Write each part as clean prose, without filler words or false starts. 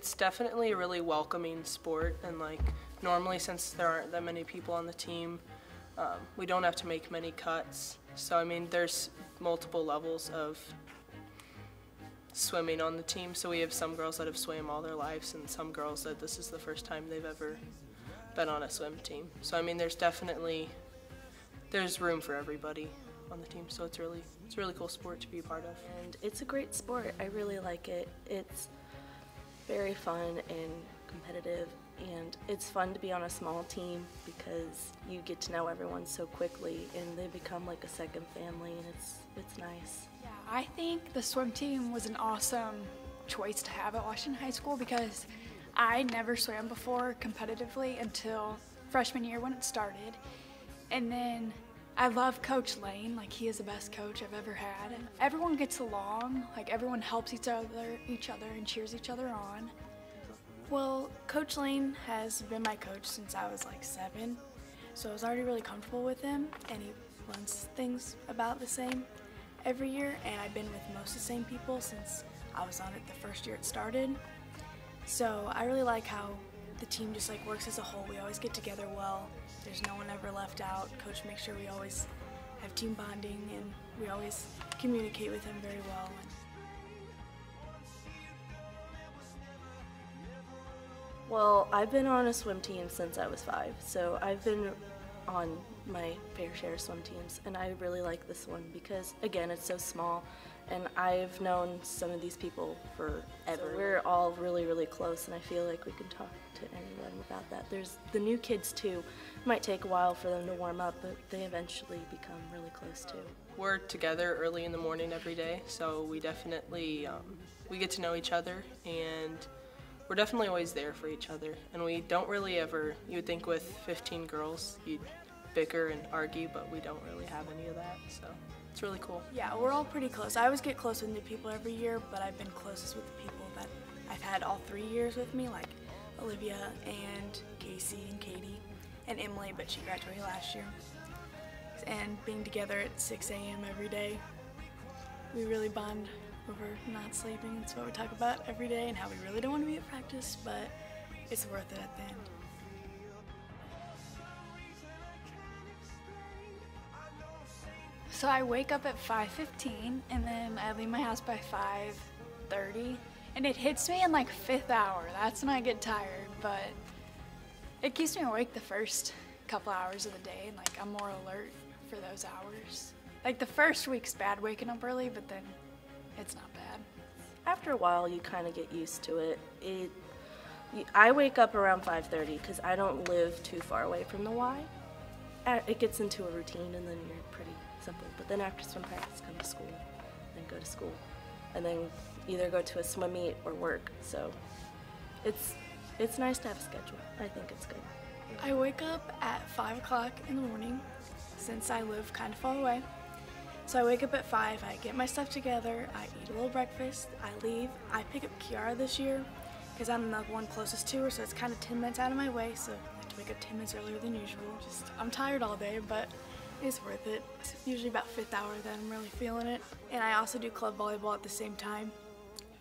It's definitely a really welcoming sport, and like normally since there aren't that many people on the team, we don't have to make many cuts. So I mean, there's multiple levels of swimming on the team. So we have some girls that have swam all their lives, and some girls that this is the first time they've ever been on a swim team. So I mean, there's room for everybody on the team. So it's a really cool sport to be a part of. And it's a great sport. I really like it. It's very fun and competitive, and it's fun to be on a small team because you get to know everyone so quickly and they become like a second family, and it's nice. Yeah, I think the swim team was an awesome choice to have at Washington High School because I never swam before competitively until freshman year when it started. And then I love Coach Lane, like he is the best coach I've ever had. And everyone gets along, like everyone helps each other and cheers each other on. Well, Coach Lane has been my coach since I was like 7, so I was already really comfortable with him, and he runs things about the same every year, and I've been with most of the same people since I was on it the first year it started. So I really like how the team just like works as a whole. We always get together well. There's no one ever left out. Coach makes sure we always have team bonding, and we always communicate with him very well. Well, I've been on a swim team since I was 5, so I've been on my fair share of swim teams, and I really like this one because, again, it's so small, and I've known some of these people forever. So we're all really, really close, and I feel like we can talk to anyone about that. There's the new kids, too. It might take a while for them to warm up, but they eventually become really close, too. We're together early in the morning every day, so we definitely, we get to know each other, and we're definitely always there for each other. And we don't really ever, you would think with 15 girls, you'd bicker and argue, but we don't really have any of that, so it's really cool. Yeah, we're all pretty close. I always get close with new people every year, but I've been closest with the people that I've had all 3 years with me, like Olivia and Casey and Katie and Emily, but she graduated last year. And being together at 6 a.m. every day, we really bond over not sleeping. It's what we talk about every day and how we really don't want to be at practice, but it's worth it at the end. So I wake up at 5:15 and then I leave my house by 5:30, and it hits me in like 5th hour. That's when I get tired, but it keeps me awake the first couple hours of the day, and like I'm more alert for those hours. Like the first week's bad waking up early, but then it's not bad. After a while, you kind of get used to it. I wake up around 5:30 because I don't live too far away from the Y. It gets into a routine, and then you're pretty simple. But then after swim practice, come to school, then go to school, and then either go to a swim meet or work. So it's nice to have a schedule. I think it's good. I wake up at 5 o'clock in the morning since I live kind of far away. So I wake up at 5, I get my stuff together, I eat a little breakfast, I leave. I pick up Kiara this year because I'm the one closest to her, so it's kind of 10 minutes out of my way, so I have to wake up 10 minutes earlier than usual. I'm tired all day, but it's worth it. It's usually about 5th hour that I'm really feeling it. And I also do club volleyball at the same time,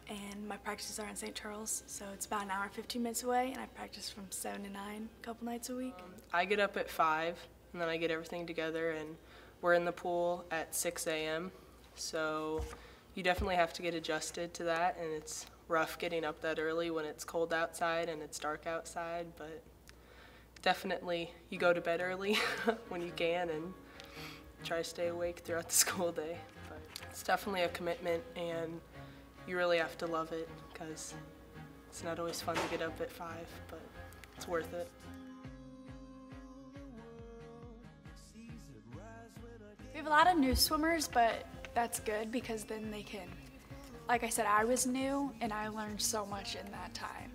and my practices are in St. Charles, so it's about an hour and 15 minutes away, and I practice from 7 to 9 a couple nights a week. I get up at 5, and then I get everything together, and we're in the pool at 6 a.m., so you definitely have to get adjusted to that, and it's rough getting up that early when it's cold outside and it's dark outside, but definitely you go to bed early when you can and try to stay awake throughout the school day. But it's definitely a commitment, and you really have to love it because it's not always fun to get up at 5, but it's worth it. We have a lot of new swimmers, but that's good because then they can, like I said, I was new and I learned so much in that time.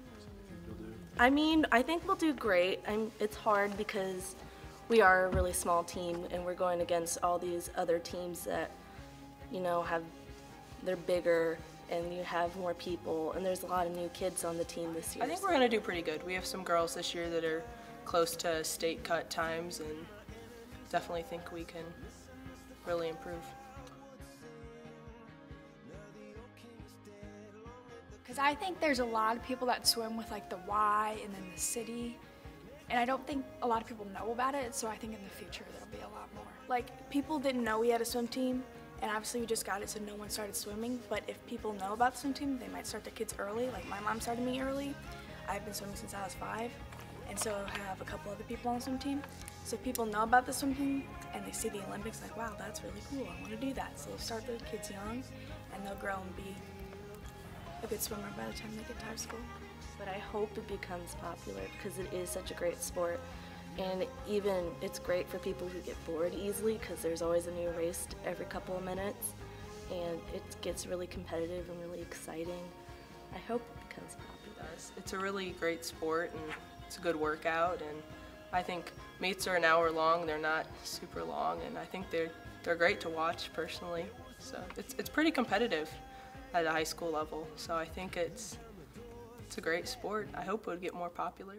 I mean, I think we'll do great. It's hard because we are a really small team and we're going against all these other teams that, you know, they're bigger and you have more people, and there's a lot of new kids on the team this year. I think we're going to do pretty good. We have some girls this year that are close to state cut times, and definitely think we can really improve. Because Because I think there's a lot of people that swim with like the Y and then the city, and I don't think a lot of people know about it, so I think in the future there'll be a lot more. Like, people didn't know we had a swim team, and obviously we just got it so no one started swimming, but if people know about the swim team, they might start their kids early. Like, my mom started me early. I've been swimming since I was 5, and so I have a couple other people on the swim team. So if people know about the swim team and they see the Olympics, like, wow, that's really cool, I want to do that. So they'll start their kids young, and they'll grow and be a good swimmer by the time they get to high school. But I hope it becomes popular because it is such a great sport. And even it's great for people who get bored easily because there's always a new race every couple of minutes. And it gets really competitive and really exciting. I hope it becomes popular. It's a really great sport and it's a good workout, and I think meets are an hour long. They're not super long, and I think they're great to watch personally. So it's pretty competitive at a high school level. So I think it's a great sport. I hope it would get more popular.